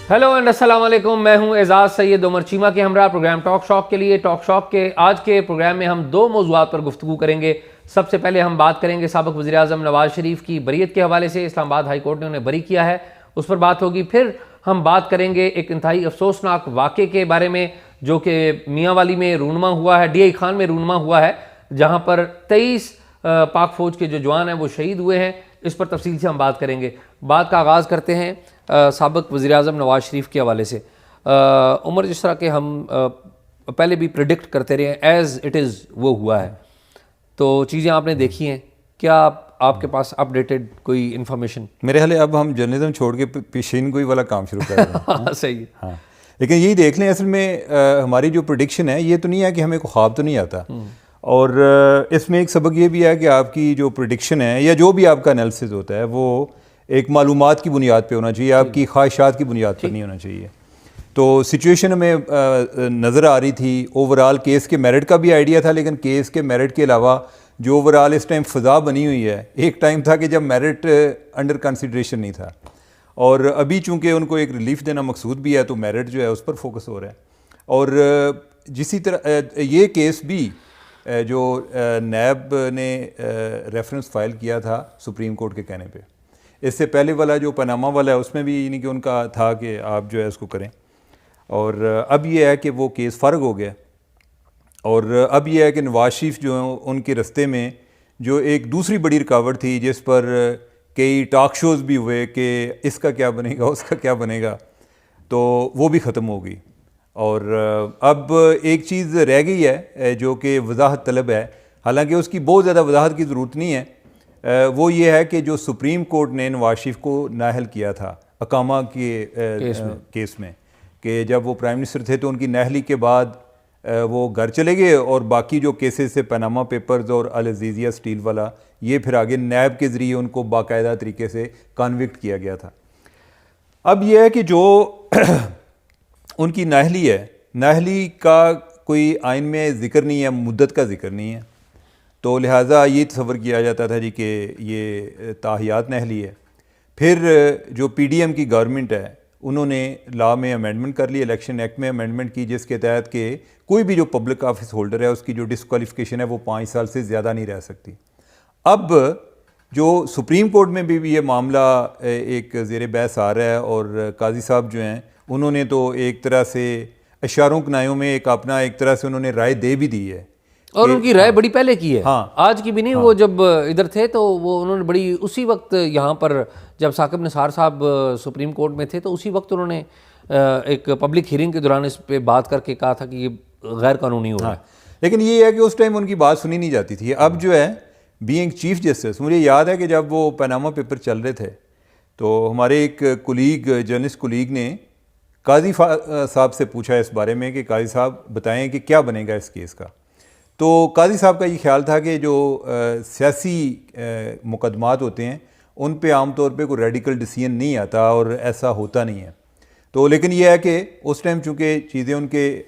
Hello and السلام علیکم. میں ہوں اعزاز سید عمر چیمہ کے ہمراہ پروگرام ٹاک شاک کے لیے. ٹاک شاک کے آج کے پروگرام میں ہم دو موضوعات پر گفتگو کریں گے. سب سے پہلے ہم بات کریں گے سابق وزیر اعظم نواز شریف کی بریت کے حوالے سے. اسلام آباد ہائی کورٹ نے انہیں بری کیا ہے, اس پر بات ہوگی. پھر ہم بات کریں گے ایک انتہائی افسوسناک واقعے کے بارے میں جو کہ میاں والی میں رونما ہوا ہے, ڈی آئی خان میں رونما ہوا ہے, جہاں پر 23 پاک فوج کے جو جوان ہیں وہ شہید ہوئے ہیں. اس پر تفصیل سے ہم بات کریں گے. بات کا آغاز کرتے ہیں سابق وزیر اعظم نواز شریف کے حوالے سے. عمر, جس طرح کہ ہم پہلے بھی پریڈکٹ کرتے رہے ہیں, ایز اٹ از وہ ہوا ہے, تو چیزیں آپ نے دیکھی ہیں, کیا آپ کے پاس اپ ڈیٹڈ کوئی انفارمیشن؟ میرے خیال ہے اب ہم جرنلزم چھوڑ کے پیشین گوئی والا کام شروع کر رہے ہیں. صحیح ہے. ہاں, لیکن یہی دیکھ لیں, اصل میں ہماری جو پریڈکشن ہے یہ تو نہیں ہے کہ ہمیں کوئی خواب تو نہیں آتا, اور اس میں ایک سبق یہ بھی ہے کہ آپ کی جو پریڈکشن ہے یا جو بھی آپ کا انالیسز ہوتا ہے وہ ایک معلومات کی بنیاد پہ ہونا چاہیے, آپ کی خواہشات کی بنیاد پر نہیں ہونا چاہیے. تو سچویشن ہمیں نظر آ رہی تھی, اوورآل کیس کے میرٹ کا بھی آئیڈیا تھا, لیکن کیس کے میرٹ کے علاوہ جو اوورآل اس ٹائم فضا بنی ہوئی ہے, ایک ٹائم تھا کہ جب میرٹ انڈر کنسیڈریشن نہیں تھا, اور ابھی چونکہ ان کو ایک ریلیف دینا مقصود بھی ہے تو میرٹ جو ہے اس پر فوکس ہو رہا ہے. اور جسی طرح یہ کیس بھی جو نیب نے ریفرنس فائل کیا تھا سپریم کورٹ کے کہنے پہ, اس سے پہلے والا جو پاناما والا ہے اس میں بھی یعنی کہ ان کا تھا کہ آپ جو ہے اس کو کریں, اور اب یہ ہے کہ وہ کیس فرق ہو گیا, اور اب یہ ہے کہ نواز شریف جو ان کے رستے میں جو ایک دوسری بڑی رکاوٹ تھی جس پر کئی ٹاک شوز بھی ہوئے کہ اس کا کیا بنے گا, اس کا کیا بنے گا, تو وہ بھی ختم ہو گئی. اور اب ایک چیز رہ گئی ہے جو کہ وضاحت طلب ہے, حالانکہ اس کی بہت زیادہ وضاحت کی ضرورت نہیں ہے. وہ یہ ہے کہ جو سپریم کورٹ نے نواز شریف کو نااہل کیا تھا اقامہ کے کیس میں, کہ جب وہ پرائم منسٹر تھے تو ان کی نااہلی کے بعد وہ گھر چلے گئے, اور باقی جو کیسز سے پاناما پیپرز اور العزیزیہ اسٹیل والا, یہ پھر آگے نیب کے ذریعے ان کو باقاعدہ طریقے سے کانوکٹ کیا گیا تھا. اب یہ ہے کہ جو ان کی نااہلی ہے, نااہلی کا کوئی آئین میں ذکر نہیں ہے, مدت کا ذکر نہیں ہے, تو لہٰذا یہ تصور کیا جاتا تھا جی کہ یہ تاحیات نااہلی ہے. پھر جو پی ڈی ایم کی گورنمنٹ ہے انہوں نے لا میں امینڈمنٹ کر لی, الیکشن ایکٹ میں امینڈمنٹ کی, جس کے تحت کہ کوئی بھی جو پبلک آفس ہولڈر ہے اس کی جو ڈسکوالیفیکیشن ہے وہ 5 سال سے زیادہ نہیں رہ سکتی. اب جو سپریم کورٹ میں بھی یہ معاملہ ایک زیر بحث آ رہا ہے, اور قاضی صاحب جو ہیں انہوں نے تو ایک طرح سے اشاروں کنایوں میں ایک طرح سے انہوں نے رائے دے بھی دی ہے, اور ان کی رائے بڑی پہلے کی ہے, ہاں, آج کی بھی نہیں. وہ جب ادھر تھے تو وہ انہوں نے بڑی اسی وقت یہاں پر جب ثاقب نثار صاحب سپریم کورٹ میں تھے تو اسی وقت انہوں نے ایک پبلک ہیرنگ کے دوران اس پہ بات کر کے کہا تھا کہ یہ غیر قانونی ہو رہا ہے. لیکن یہ ہے کہ اس ٹائم ان کی بات سنی نہیں جاتی تھی. اب جو ہے بینگ چیف جسٹس, مجھے یاد ہے کہ جب وہ پاناما پیپر چل رہے تھے تو ہمارے ایک کولیگ, جرنلسٹ کولیگ نے قاضی صاحب سے پوچھا اس بارے میں کہ قاضی صاحب بتائیں کہ کیا بنے گا اس کیس کا. تو قاضی صاحب کا یہ خیال تھا کہ جو سیاسی مقدمات ہوتے ہیں ان پہ عام طور پہ کوئی ریڈیکل ڈیسیژن نہیں آتا, اور ایسا ہوتا نہیں ہے. تو لیکن یہ ہے کہ اس ٹائم چونکہ چیزیں ان کے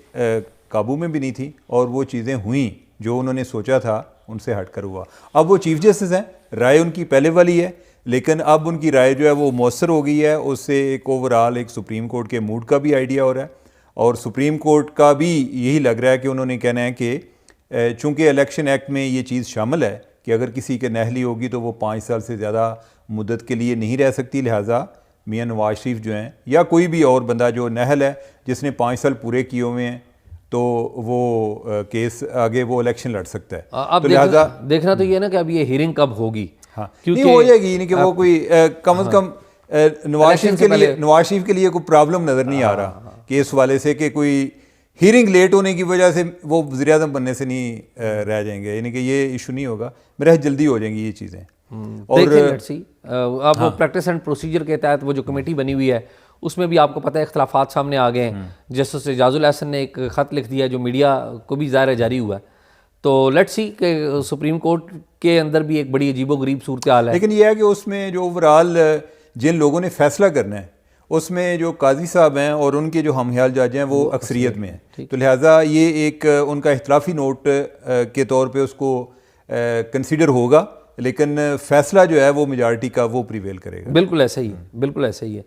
قابو میں بھی نہیں تھیں, اور وہ چیزیں ہوئیں جو انہوں نے سوچا تھا ان سے ہٹ کر ہوا. اب وہ چیف جسٹس ہیں, رائے ان کی پہلے والی ہے, لیکن اب ان کی رائے جو ہے وہ مؤثر ہو گئی ہے. اس سے ایک اوورآل ایک سپریم کورٹ کے موڈ کا بھی آئیڈیا ہو رہا ہے, اور سپریم کورٹ کا بھی یہی لگ رہا ہے کہ انہوں نے کہنا ہے کہ چونکہ الیکشن ایکٹ میں یہ چیز شامل ہے کہ اگر کسی کے نااہلی ہوگی تو وہ 5 سال سے زیادہ مدت کے لیے نہیں رہ سکتی, لہٰذا میاں نواز شریف جو ہیں یا کوئی بھی اور بندہ جو نااہل ہے جس نے 5 سال پورے کیے ہوئے ہیں تو وہ کیس آگے وہ الیکشن لڑ سکتا ہے. اب لہٰذا دیکھنا تو یہ ہے نا کہ اب یہ ہیرنگ کب ہوگی. ہاں, نہیں ہو جائے گی, نہیں کہ وہ کوئی کم از کم نواز شریف کے لیے کوئی پرابلم نظر نہیں آ رہا کہ اس والے سے کہ کوئی ہیرنگ لیٹ ہونے کی وجہ سے وہ وزیر اعظم بننے سے نہیں رہ جائیں گے, یعنی کہ یہ ایشو نہیں ہوگا, میرا جلدی ہو جائیں گی یہ چیزیں. اور اب وہ پریکٹس اینڈ پروسیجر کے تحت وہ جو کمیٹی بنی ہوئی ہے اس میں بھی آپ کو پتہ ہے اختلافات سامنے آ گئے ہیں. جسٹس اعجاز الحسن نے ایک خط لکھ دیا جو میڈیا کو بھی ظاہر جاری ہوا ہے. تو لیٹس سی کہ سپریم کورٹ کے اندر بھی ایک بڑی عجیب و غریب صورتحال ہے. لیکن یہ ہے کہ اس میں جو اوورآل جن لوگوں نے فیصلہ کرنا ہے اس میں جو قاضی صاحب ہیں اور ان کے جو ہمخیال جج ہیں وہ اکثریت میں ہیں, تو لہٰذا یہ ایک ان کا اختلافی نوٹ کے طور پہ اس کو کنسیڈر ہوگا, لیکن فیصلہ جو ہے وہ میجارٹی کا وہ پریویل کرے گا. بالکل ایسا ہی ہے, بالکل ایسا ہی ہے.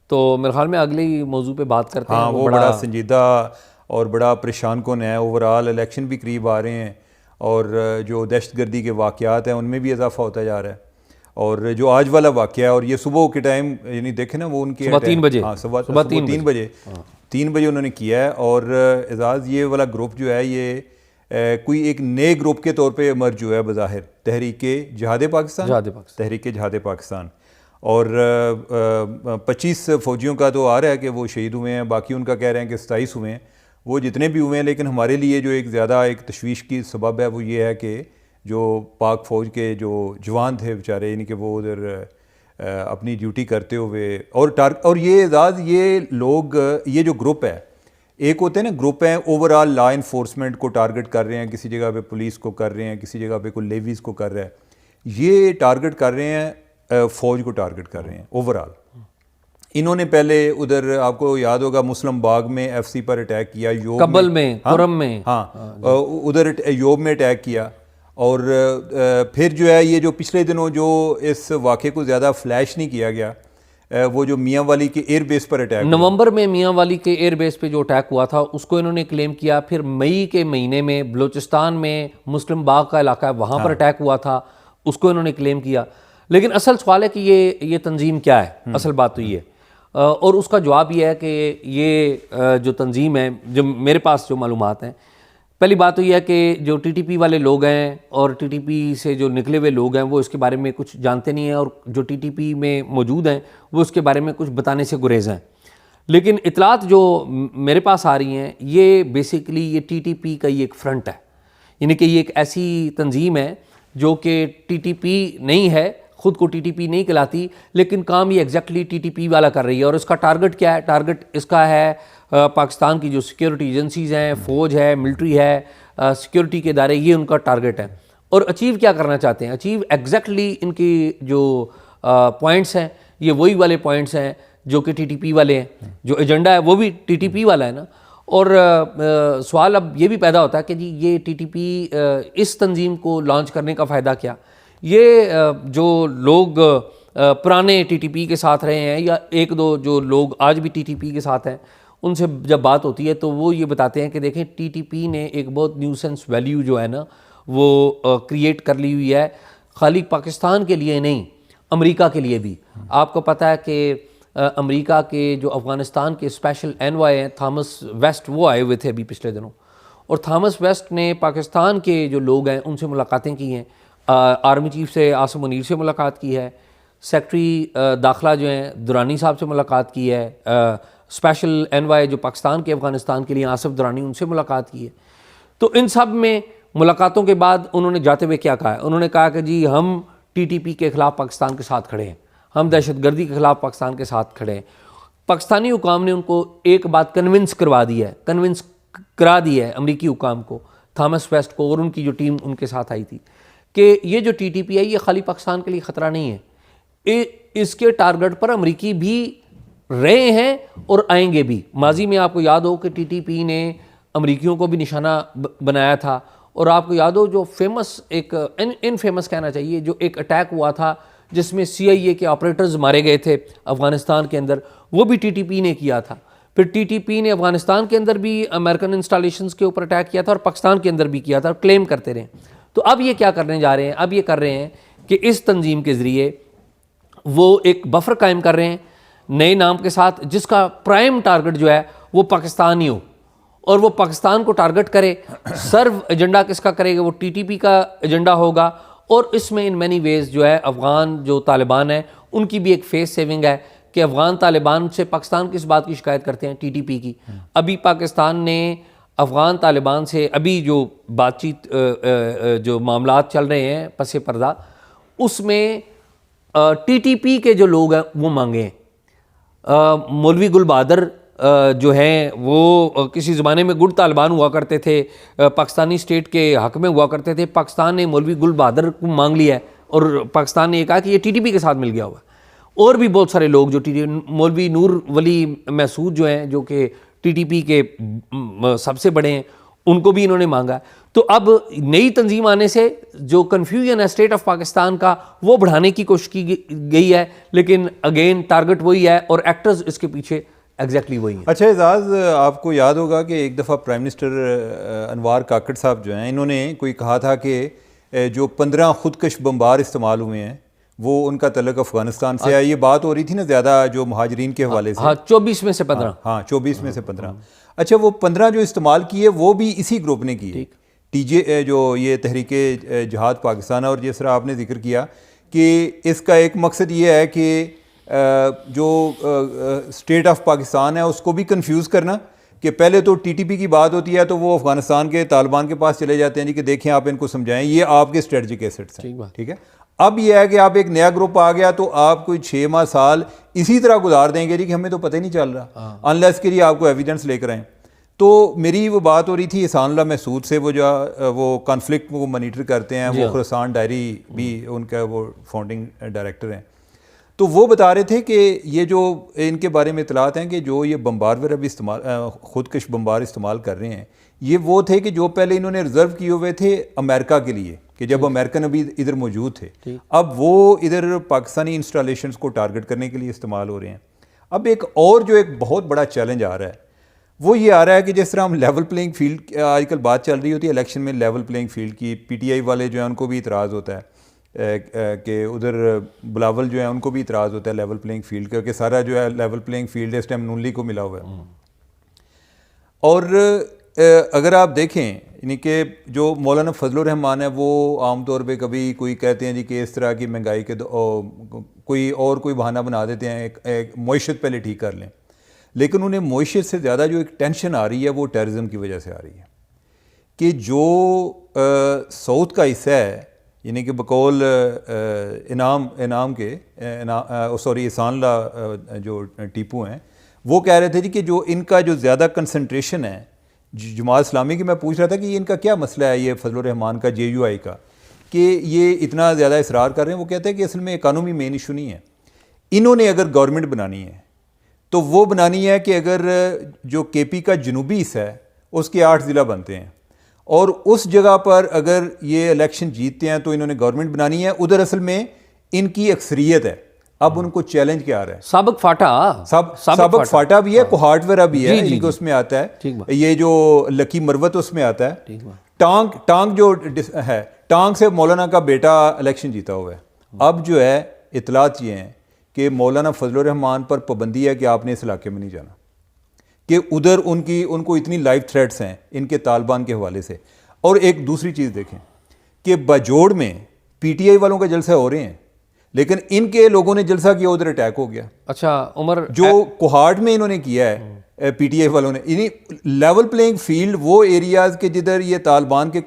تو میرے خیال میں اگلے موضوع پہ بات کرتے ہیں. ہاں وہ بڑا سنجیدہ اور بڑا پریشان کن ہے. اوور آل الیکشن بھی قریب آ رہے ہیں اور جو دہشت گردی کے واقعات ہیں ان میں بھی اضافہ ہوتا جا رہا ہے. اور جو آج والا واقعہ ہے اور یہ صبح کے ٹائم یعنی دیکھیں نا وہ ان کے صبح 3 بجے، ہاں صبح 3 بجے انہوں نے کیا ہے. اور اعزاز یہ والا گروپ جو ہے یہ کوئی ایک نئے گروپ کے طور پہ ایمرج ہوا ہے بظاہر، تحریک جہاد پاکستان. اور 25 فوجیوں کا تو آ رہا ہے کہ وہ شہید ہوئے ہیں، باقی ان کا کہہ رہے ہیں کہ 27 ہوئے ہیں. وہ جتنے بھی ہوئے ہیں، لیکن ہمارے لیے جو ایک زیادہ ایک تشویش کی سبب ہے وہ یہ ہے کہ جو پاک فوج کے جو جوان تھے بیچارے، یعنی کہ وہ ادھر اپنی ڈیوٹی کرتے ہوئے اور یہ اعزاز یہ لوگ یہ جو گروپ ہے، ایک ہوتے ہیں نا گروپ ہیں اوور آل لا انفورسمنٹ کو ٹارگٹ کر رہے ہیں، کسی جگہ پہ پولیس کو کر رہے ہیں، کسی جگہ پہ کوئی لیویز کو کر رہا ہے. یہ ٹارگٹ کر رہے ہیں فوج کو ٹارگٹ کر رہے ہیں اوور آل. انہوں نے پہلے ادھر آپ کو یاد ہوگا مسلم باغ میں ایف سی پر اٹیک کیا، کبل میں، کرم میں، ہاں ادھر یوب میں اٹیک کیا. اور پھر جو ہے یہ جو پچھلے دنوں جو اس واقعے کو زیادہ فلیش نہیں کیا گیا، وہ جو میاں والی کے ایئر بیس پر اٹیک نومبر میں میاں والی کے ایئر بیس پہ جو اٹیک ہوا تھا اس کو انہوں نے کلیم کیا. پھر مئی کے مہینے میں بلوچستان میں مسلم باغ کا علاقہ ہے وہاں پر اٹیک ہوا تھا، اس کو انہوں نے کلیم کیا. لیکن اصل سوال ہے کہ یہ تنظیم کیا ہے؟ اصل بات تو یہ ہے، اور اس کا جواب یہ ہے کہ یہ جو تنظیم ہے، جو میرے پاس جو معلومات ہیں، پہلی بات تو یہ ہے کہ جو ٹی ٹی پی والے لوگ ہیں اور ٹی ٹی پی سے جو نکلے ہوئے لوگ ہیں وہ اس کے بارے میں کچھ جانتے نہیں ہیں، اور جو ٹی ٹی پی میں موجود ہیں وہ اس کے بارے میں کچھ بتانے سے گریز ہیں. لیکن اطلاعات جو میرے پاس آ رہی ہیں یہ بیسیکلی یہ ٹی ٹی پی کا یہ ایک فرنٹ ہے، یعنی کہ یہ ایک ایسی تنظیم ہے جو کہ ٹی ٹی پی نہیں ہے، خود کو ٹی ٹی پی نہیں کہلاتی، لیکن کام یہ ایگزیکٹلی ٹی ٹی پی والا کر رہی ہے. اور اس کا ٹارگٹ کیا ہے؟ ٹارگٹ اس کا ہے پاکستان کی جو سیکیورٹی ایجنسیز ہیں، فوج ہے، ملٹری ہے، سیکیورٹی کے ادارے، یہ ان کا ٹارگٹ ہے. اور اچیو کیا کرنا چاہتے ہیں؟ اچیو ایگزیکٹلی ان کی جو پوائنٹس ہیں یہ وہی والے پوائنٹس ہیں جو کہ ٹی ٹی پی والے ہیں. جو ایجنڈا ہے وہ بھی ٹی ٹی پی والا ہے نا. اور سوال اب یہ بھی پیدا ہوتا ہے کہ جی یہ ٹی ٹی پی اس تنظیم کو لانچ کرنے کا فائدہ کیا؟ یہ جو لوگ پرانے ٹی ٹی پی کے ساتھ رہے ہیں یا ایک دو جو لوگ آج بھی ٹی ٹی پی کے ساتھ ہیں، ان سے جب بات ہوتی ہے تو وہ یہ بتاتے ہیں کہ دیکھیں ٹی ٹی پی نے ایک بہت نیوسنس ویلیو جو ہے نا وہ کریٹ کر لی ہوئی ہے، خالی پاکستان کے لیے نہیں، امریکہ کے لیے بھی. آپ کو پتہ ہے کہ امریکہ کے جو افغانستان کے اسپیشل انوائے ہیں تھامس ویسٹ، وہ آئے ہوئے تھے ابھی پچھلے دنوں، اور تھامس ویسٹ نے پاکستان کے جو لوگ ہیں ان سے ملاقاتیں کی ہیں. آرمی چیف سے عاصم منیر سے ملاقات کی ہے، سیکٹری داخلہ جو ہیں درانی صاحب سے ملاقات کی ہے، اسپیشل انوائے جو پاکستان کے افغانستان کے لیے آصف درانی، ان سے ملاقات کی ہے. تو ان سب میں ملاقاتوں کے بعد انہوں نے جاتے ہوئے کیا کہا ہے؟ انہوں نے کہا کہ جی ہم ٹی ٹی پی کے خلاف پاکستان کے ساتھ کھڑے ہیں، ہم دہشت گردی کے خلاف پاکستان کے ساتھ کھڑے ہیں. پاکستانی حکام نے ان کو ایک بات کنونس کرا دی ہے امریکی حکام کو، تھامس ویسٹ کو اور ان کی جو ٹیم ان کے ساتھ آئی تھی، کہ یہ جو ٹی ٹی پی ہے یہ خالی پاکستان کے لیے خطرہ نہیں ہے، اس کے ٹارگٹ پر امریکی بھی رہے ہیں اور آئیں گے بھی. ماضی میں آپ کو یاد ہو کہ ٹی ٹی پی نے امریکیوں کو بھی نشانہ بنایا تھا، اور آپ کو یاد ہو جو فیمس ایک انفیمس کہنا چاہیے جو ایک اٹیک ہوا تھا جس میں سی آئی اے کے آپریٹرز مارے گئے تھے افغانستان کے اندر، وہ بھی ٹی ٹی پی نے کیا تھا. پھر ٹی ٹی پی نے افغانستان کے اندر بھی امریکن انسٹالیشنز کے اوپر اٹیک کیا تھا اور پاکستان کے اندر بھی کیا تھا، اور کلیم کرتے رہے. تو اب یہ کیا کرنے جا رہے ہیں؟ اب یہ کر رہے ہیں کہ اس تنظیم کے ذریعے وہ ایک بفر قائم کر رہے ہیں نئے نام کے ساتھ، جس کا پرائم ٹارگٹ جو ہے وہ پاکستان ہی ہو، اور وہ پاکستان کو ٹارگٹ کرے. سرو ایجنڈا کس کا کرے گا؟ وہ ٹی ٹی پی کا ایجنڈا ہوگا. اور اس میں ان مینی ویز جو ہے افغان جو طالبان ہیں ان کی بھی ایک فیس سیونگ ہے کہ افغان طالبان سے پاکستان کس بات کی شکایت کرتے ہیں؟ ٹی ٹی پی کی. ابھی پاکستان نے افغان طالبان سے ابھی جو بات چیت جو معاملات چل رہے ہیں پس پردہ، اس میں ٹی ٹی پی کے جو لوگ ہیں وہ مانگے ہیں. مولوی گل بہادر جو ہیں وہ کسی زمانے میں گڈ طالبان ہوا کرتے تھے، پاکستانی اسٹیٹ کے حق میں ہوا کرتے تھے. پاکستان نے مولوی گل بہادر کو مانگ لیا ہے اور پاکستان نے یہ کہا کہ یہ ٹی ٹی پی کے ساتھ مل گیا ہوا ہے. اور بھی بہت سارے لوگ جو مولوی نور ولی محسود جو ہیں جو کہ ٹی ٹی پی کے سب سے بڑے ہیں، ان کو بھی انہوں نے مانگا ہے. تو اب نئی تنظیم آنے سے جو کنفیوژن ہے اسٹیٹ آف پاکستان کا وہ بڑھانے کی کوشش کی گئی ہے، لیکن اگین ٹارگٹ وہی ہے اور ایکٹرز اس کے پیچھے ایگزیکٹلی وہی ہیں. اچھا اعزاز، آپ کو یاد ہوگا کہ ایک دفعہ پرائم منسٹر انوار کاکڑ صاحب جو ہیں، انہوں نے کوئی کہا تھا کہ جو 15 خودکش بمبار استعمال ہوئے ہیں وہ ان کا تعلق افغانستان سے ہے. یہ بات ہو رہی تھی نا زیادہ جو مہاجرین کے حوالے سے. ہاں 24 میں سے 15. ہاں 24 میں سے 15. اچھا وہ 15 جو استعمال کیے وہ بھی اسی گروپ نے کیے، ٹی جے جو یہ تحریک جہاد پاکستان ہے. اور جس طرح آپ نے ذکر کیا کہ اس کا ایک مقصد یہ ہے کہ جو اسٹیٹ آف پاکستان ہے اس کو بھی کنفیوز کرنا، کہ پہلے تو ٹی ٹی پی کی بات ہوتی ہے تو وہ افغانستان کے طالبان کے پاس چلے جاتے ہیں جی کہ دیکھیں آپ ان کو سمجھائیں، یہ آپ کے اسٹریٹجک ایسٹس ہیں. ٹھیک ہے، اب یہ ہے کہ آپ ایک نیا گروپ آ گیا تو آپ کوئی 6 ماہ سال اسی طرح گزار دیں گے جی کہ ہمیں تو پتہ ہی نہیں چل رہا، انلیس کے لیے آپ کو ایویڈنس لے کر آئیں. تو میری وہ بات ہو رہی تھی احسان اللہ محسود سے، وہ جو وہ کانفلکٹ کو مانیٹر کرتے ہیں، وہ خراسان ڈائری بھی ان کا وہ فاؤنڈنگ ڈائریکٹر ہیں. تو وہ بتا رہے تھے کہ یہ جو ان کے بارے میں اطلاعات ہیں کہ جو یہ بمبار وغیرہ بھی استعمال خودکش بمبار استعمال کر رہے ہیں، یہ وہ تھے کہ جو پہلے انہوں نے ریزرو کیے ہوئے تھے امریکہ کے لیے، کہ جب امریکن ابھی ادھر موجود تھے، اب وہ ادھر پاکستانی انسٹالیشنز کو ٹارگٹ کرنے کے لیے استعمال ہو رہے ہیں. اب ایک اور جو ایک بہت بڑا چیلنج آ رہا ہے وہ یہ آ رہا ہے کہ جس طرح ہم لیول پلینگ فیلڈ، آج کل بات چل رہی ہوتی ہے الیکشن میں لیول پلینگ فیلڈ کی، پی ٹی آئی والے جو ہیں ان کو بھی اعتراض ہوتا ہے کہ ادھر بلاول جو ہیں ان کو بھی اعتراض ہوتا ہے لیول پلینگ فیلڈ کا، کہ سارا جو ہے لیول پلینگ فیلڈ اس ٹائم نون لیگ کو ملا ہوا ہے. اور اگر آپ دیکھیں یعنی کہ جو مولانا فضل الرحمان ہے وہ عام طور پہ کبھی کوئی کہتے ہیں جی کہ اس طرح کی مہنگائی کے کوئی بہانہ بنا دیتے ہیں، ایک معیشت پہلے ٹھیک کر لیں، لیکن انہیں معیشت سے زیادہ جو ایک ٹینشن آ رہی ہے وہ ٹیررزم کی وجہ سے آ رہی ہے. کہ جو ساؤتھ کا حصہ ہے، یعنی کہ بقول انعام کے احسان اللہ جو ٹیپو ہیں، وہ کہہ رہے تھے جی کہ جو ان کا جو زیادہ کنسنٹریشن ہے جماعت اسلامی کی، میں پوچھ رہا تھا کہ یہ ان کا کیا مسئلہ ہے، یہ فضل الرحمان کا جے یو آئی کا، کہ یہ اتنا زیادہ اصرار کر رہے ہیں. وہ کہتے ہیں کہ اصل میں اکانومی مین ایشو نہیں ہے، انہوں نے اگر گورنمنٹ بنانی ہے تو وہ بنانی ہے کہ اگر جو کے پی کا جنوبی حصہ ہے اس کے 8 ضلع بنتے ہیں اور اس جگہ پر اگر یہ الیکشن جیتتے ہیں تو انہوں نے گورنمنٹ بنانی ہے، ادھر اصل میں ان کی اکثریت ہے. اب ان کو چیلنج کیا آ رہا ہے، سابق فاٹا بھی ہے، کوہاٹ وغیرہ بھی ہے، اس میں آتا ہے، یہ جو لکی مروت اس میں آتا ہے، ٹانگ جو ہے، ٹانگ سے مولانا کا بیٹا الیکشن جیتا ہوا ہے. اب جو ہے اطلاعات یہ ہیں کہ مولانا فضل الرحمان پر پابندی ہے کہ آپ نے اس علاقے میں نہیں جانا، کہ ادھر ان کو اتنی لائف تھریٹس ہیں ان کے طالبان کے حوالے سے. اور ایک دوسری چیز دیکھیں کہ باجوڑ میں پی ٹی آئی والوں کا جلسہ ہو رہے ہیں، لیکن ان کے لوگوں نے جلسہ کیا ادھر اٹیک ہو گیا. اچھا عمر، جو کوہاٹ میں انہوں نے کیا ہے پی ٹی آئی والوں نے، یعنی لیول پلینگ فیلڈ وہ ایریاز کے جدھر یہ طالبان کے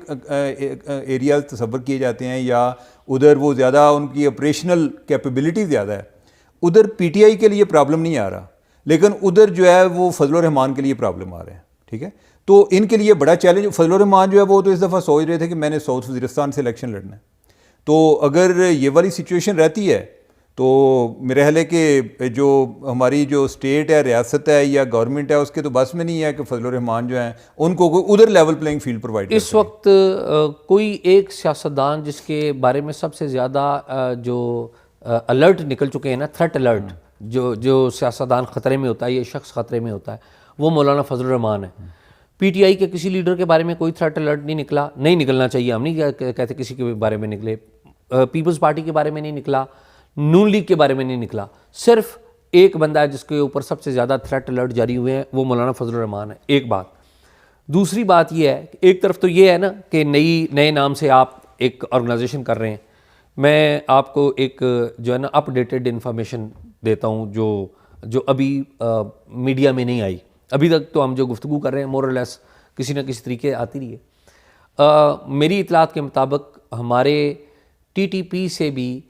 ایریاز تصور کیے جاتے ہیں یا ادھر وہ زیادہ ان کی آپریشنل کیپیبلٹی زیادہ ہے، ادھر پی ٹی آئی کے لیے پرابلم نہیں آ رہا، لیکن ادھر جو ہے وہ فضل الرحمان کے لیے پرابلم آ رہے ہیں. ٹھیک ہے، تو ان کے لیے بڑا چیلنج. فضل الرحمان جو ہے وہ تو اس دفعہ سوچ رہے تھے کہ میں نے ساؤتھ وزیرستان سے الیکشن لڑنا ہے. تو اگر یہ والی سچویشن رہتی ہے تو میرا خیال ہے کہ جو ہماری جو اسٹیٹ ہے، ریاست ہے یا گورنمنٹ ہے، اس کے تو بس میں نہیں ہے کہ فضل الرحمان جو ہیں ان کو ادھر لیول پلینگ فیلڈ پرووائڈ. اس وقت کوئی ایک سیاستدان جس کے بارے میں سب سے زیادہ جو الرٹ نکل چکے ہیں نا، تھریٹ الرٹ، جو سیاستدان خطرے میں ہوتا ہے، یہ شخص خطرے میں ہوتا ہے، وہ مولانا فضل الرحمان ہے. پی ٹی آئی کے کسی لیڈر کے بارے میں کوئی تھریٹ الرٹ نہیں نکلا، نہیں نکلنا چاہیے، ہم نہیں کہتے کسی کے بارے میں نکلے، پیپلز پارٹی کے بارے میں نہیں نکلا، نون لیگ کے بارے میں نہیں نکلا. صرف ایک بندہ ہے جس کے اوپر سب سے زیادہ تھریٹ الرٹ جاری ہوئے ہیں، وہ مولانا فضل الرحمان ہے. ایک بات. دوسری بات یہ ہے کہ ایک طرف تو یہ ہے نا کہ نئے نام سے آپ ایک آرگنائزیشن کر رہے ہیں. میں آپ کو ایک جو ہے نا اپ ڈیٹڈ انفارمیشن دیتا ہوں جو ابھی میڈیا میں نہیں آئی. ابھی تک تو ہم جو گفتگو کر رہے ہیں مور اور لیس کسی نہ کسی طریقے آتی رہی ہے. میری اطلاعات کے مطابق ہمارے ٹی ٹی پی سے بھی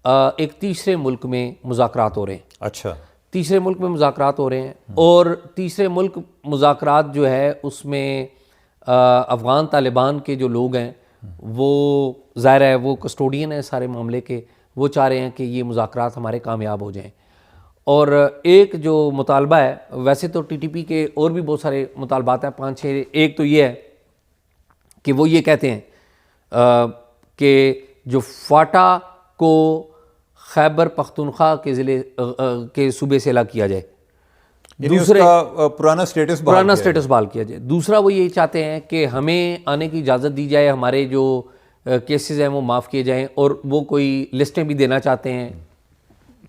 ایک تیسرے ملک میں مذاکرات ہو رہے ہیں. اچھا، تیسرے ملک میں مذاکرات ہو رہے ہیں، اور تیسرے ملک مذاکرات جو ہے اس میں افغان طالبان کے جو لوگ ہیں وہ ظاہر ہے وہ کسٹوڈین ہیں سارے معاملے کے، وہ چاہ رہے ہیں کہ یہ مذاکرات ہمارے کامیاب ہو جائیں. اور ایک جو مطالبہ ہے، ویسے تو ٹی ٹی پی کے اور بھی بہت سارے مطالبات ہیں 5-6. ایک تو یہ ہے کہ وہ یہ کہتے ہیں کہ جو فاٹا کو خیبر پختونخوا کے ضلع کے صوبے سے الگ کیا جائے, دوسرے پرانا سٹیٹس بحال کیا جائے. دوسرا وہ یہ چاہتے ہیں کہ ہمیں آنے کی اجازت دی جائے, ہمارے جو کیسز ہیں وہ معاف کیے جائیں, اور وہ کوئی لسٹیں بھی دینا چاہتے ہیں,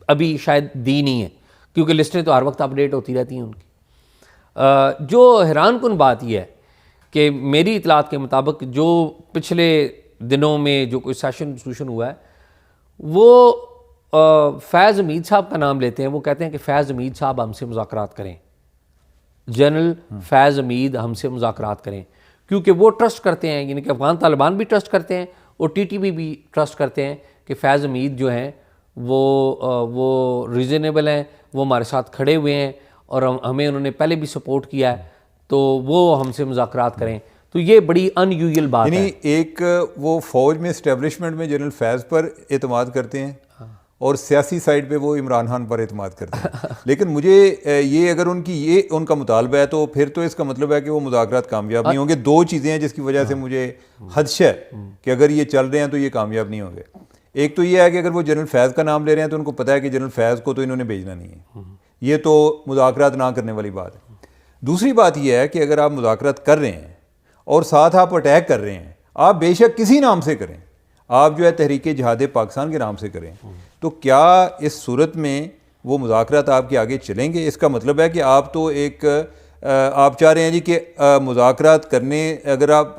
ابھی شاید دی نہیں ہیں کیونکہ لسٹیں تو ہر وقت اپڈیٹ ہوتی رہتی ہیں ان کی. جو حیران کن بات یہ ہے کہ میری اطلاعات کے مطابق جو پچھلے دنوں میں جو کوئی سیشن ہوا ہے, وہ فیض حمید صاحب کا نام لیتے ہیں. وہ کہتے ہیں کہ فیض حمید صاحب ہم سے مذاکرات کریں, جنرل فیض حمید ہم سے مذاکرات کریں, کیونکہ وہ ٹرسٹ کرتے ہیں, یعنی کہ افغان طالبان بھی ٹرسٹ کرتے ہیں اور ٹی ٹی بی بھی ٹرسٹ کرتے ہیں کہ فیض حمید جو ہیں وہ ریزنیبل ہیں, وہ ہمارے ساتھ کھڑے ہوئے ہیں اور ہمیں انہوں نے پہلے بھی سپورٹ کیا ہے, تو وہ ہم سے مذاکرات کریں. تو یہ بڑی ان یوزل بات ہے. یعنی ایک وہ فوج میں اسٹیبلشمنٹ میں جنرل فیض پر اعتماد کرتے ہیں اور سیاسی سائڈ پہ وہ عمران خان پر اعتماد کرتے ہیں. لیکن مجھے یہ اگر ان کا مطالبہ ہے تو پھر تو اس کا مطلب ہے کہ وہ مذاکرات کامیاب نہیں ہوں گے. دو چیزیں ہیں جس کی وجہ سے مجھے خدشہ ہے کہ اگر یہ چل رہے ہیں تو یہ کامیاب نہیں ہوں گے. ایک تو یہ ہے کہ اگر وہ جنرل فیض کا نام لے رہے ہیں تو ان کو پتہ ہے کہ جنرل فیض کو تو انہوں نے بھیجنا نہیں ہے, یہ تو مذاکرات نہ کرنے والی بات ہے. دوسری بات یہ ہے کہ اگر آپ مذاکرات کر رہے ہیں اور ساتھ آپ اٹیک کر رہے ہیں, آپ بے شک کسی نام سے کریں, آپ جو ہے تحریک جہاد پاکستان کے نام سے کریں, تو کیا اس صورت میں وہ مذاکرات آپ کے آگے چلیں گے؟ اس کا مطلب ہے کہ آپ تو آپ چاہ رہے ہیں جی کہ مذاکرات کرنے اگر آپ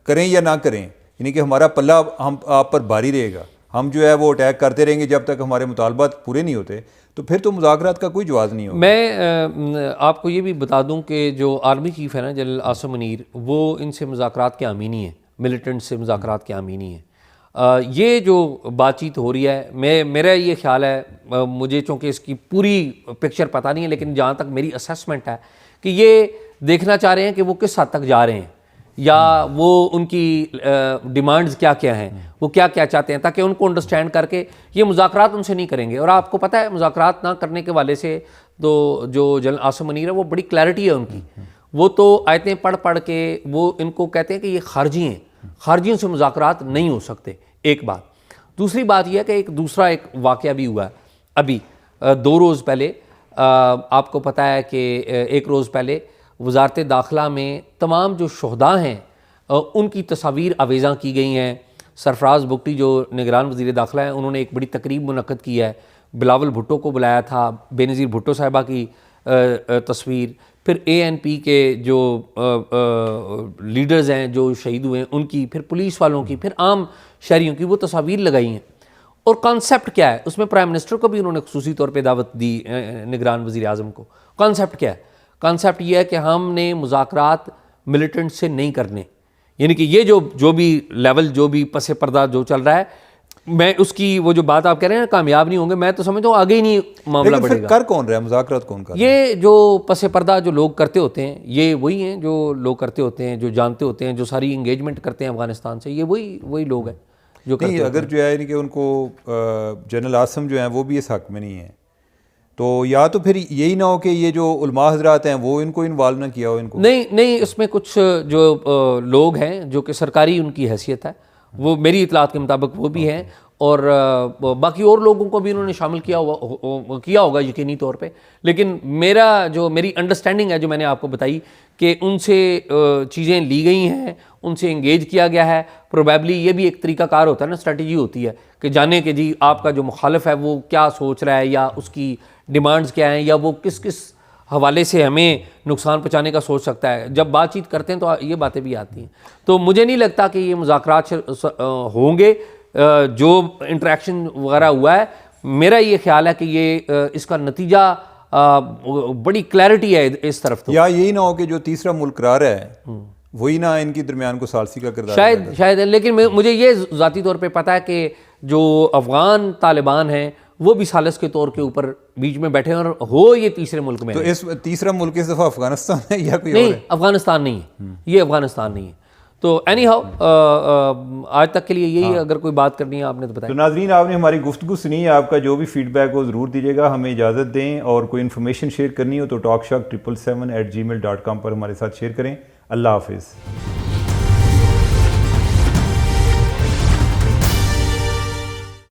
کریں یا نہ کریں, یعنی کہ ہمارا پلہ آپ پر بھاری رہے گا, ہم جو ہے وہ اٹیک کرتے رہیں گے جب تک ہمارے مطالبات پورے نہیں ہوتے, تو پھر تو مذاکرات کا کوئی جواز نہیں ہوگا. میں آپ کو یہ بھی بتا دوں کہ جو آرمی چیف ہے نا جنرل عاصم منیر, وہ ان سے مذاکرات کے حامی نہیں ہیں, ملیٹنٹ سے مذاکرات کے حامی نہیں ہیں. یہ جو بات چیت ہو رہی ہے, میرا یہ خیال ہے, مجھے چونکہ اس کی پوری پکچر پتہ نہیں ہے, لیکن جہاں تک میری اسیسمنٹ ہے کہ یہ دیکھنا چاہ رہے ہیں کہ وہ کس حد تک جا رہے ہیں, یا وہ ان کی ڈیمانڈز کیا کیا ہیں, وہ کیا کیا چاہتے ہیں, تاکہ ان کو انڈرسٹینڈ کر کے یہ مذاکرات ان سے نہیں کریں گے. اور آپ کو پتہ ہے مذاکرات نہ کرنے کے والے سے تو جو جنرل عاصم منیر ہے وہ بڑی کلیئرٹی ہے ان کی, وہ تو آیتیں پڑھ کے وہ ان کو کہتے ہیں کہ یہ خارجی ہیں, خارجیوں سے مذاکرات نہیں ہو سکتے. ایک بات. دوسری بات یہ ہے کہ دوسرا ایک واقعہ بھی ہوا ہے ابھی 2 روز پہلے. آپ کو پتہ ہے کہ 1 روز پہلے وزارت داخلہ میں تمام جو شہداء ہیں ان کی تصاویر آویزاں کی گئی ہیں. سرفراز بگٹی جو نگران وزیر داخلہ ہیں, انہوں نے ایک بڑی تقریب منعقد کی ہے, بلاول بھٹو کو بلایا تھا, بے نظیر بھٹو صاحبہ کی تصویر, پھر ANP کے جو لیڈرز ہیں جو شہید ہوئے ہیں ان کی, پھر پولیس والوں کی, پھر عام شہریوں کی, وہ تصاویر لگائی ہیں. اور کانسیپٹ کیا ہے اس میں؟ پرائم منسٹر کو بھی انہوں نے خصوصی طور پہ دعوت دی, نگران وزیر اعظم کو. کانسیپٹ کیا ہے؟ کانسیپٹ یہ ہے کہ ہم نے مذاکرات ملیٹنٹ سے نہیں کرنے, یعنی کہ یہ جو بھی لیول جو بھی پس پردہ جو چل رہا ہے, میں اس کی وہ جو بات آپ کہہ رہے ہیں کامیاب نہیں ہوں گے, میں تو سمجھتا ہوں آگے ہی نہیں معاملہ بڑھے گا. کر کون رہا ہے مذاکرات؟ کون کر رہا ہے؟ یہ جو پس پردہ جو لوگ کرتے ہوتے ہیں, یہ وہی ہیں جو لوگ کرتے ہوتے ہیں, جو جانتے ہوتے ہیں, جو ساری انگیجمنٹ کرتے ہیں افغانستان سے, یہ وہی لوگ ہیں جو کرتے ہیں. اگر جو ہے یعنی کہ ان کو جنرل عاصم جو ہیں وہ بھی اس حق میں نہیں ہیں, تو یا تو پھر یہی نہ ہو کہ یہ جو علماء حضرات ہیں وہ ان کو انوالو نہ کیا ہو. ان کو نہیں, اس میں کچھ جو لوگ ہیں جو کہ سرکاری ان کی حیثیت ہے, وہ میری اطلاعات کے مطابق وہ بھی ہیں, اور باقی اور لوگوں کو بھی انہوں نے شامل کیا ہوگا یقینی طور پہ. لیکن میری انڈرسٹینڈنگ ہے جو میں نے آپ کو بتائی کہ ان سے چیزیں لی گئی ہیں, ان سے انگیج کیا گیا ہے. پروبیبلی یہ بھی ایک طریقہ کار ہوتا ہے نا, اسٹریٹجی ہوتی ہے کہ جانے کہ جی آپ کا جو مخالف ہے وہ کیا سوچ رہا ہے, یا اس کی ڈیمانڈز کیا ہیں, یا وہ کس حوالے سے ہمیں نقصان پہنچانے کا سوچ سکتا ہے. جب بات چیت کرتے ہیں تو یہ باتیں بھی آتی ہیں. تو مجھے نہیں لگتا کہ یہ مذاکرات ہوں گے. جو انٹریکشن وغیرہ ہوا ہے, میرا یہ خیال ہے کہ یہ اس کا نتیجہ بڑی کلیئرٹی ہے اس طرف. یا یہی نہ ہو کہ جو تیسرا ملک رہا ہے وہی نہ ان کی درمیان کو ثالثی کا کردار شاید. لیکن مجھے یہ ذاتی طور پہ پتہ ہے کہ جو افغان طالبان ہیں وہ بھی ثالث کے طور کے اوپر بیچ میں بیٹھے ہیں, اور ہو یہ تیسرے ملک میں. تو اس تیسرا ملک اس دفعہ افغانستان ہے یا کوئی نہیں؟ اور ہے؟ افغانستان نہیں ہے, یہ افغانستان نہیں ہے. تو اینی ہاؤ آج تک کے لیے یہی, اگر کوئی بات کرنی ہے آپ نے تو بتائیں. تو ناظرین, آپ نے ہماری گفتگو سنی ہے, آپ کا جو بھی فیڈ بیک ہو ضرور دیجیے گا, ہمیں اجازت دیں. اور کوئی انفارمیشن شیئر کرنی ہو تو talkshock777@gmail.com پر ہمارے ساتھ شیئر کریں. اللہ حافظ.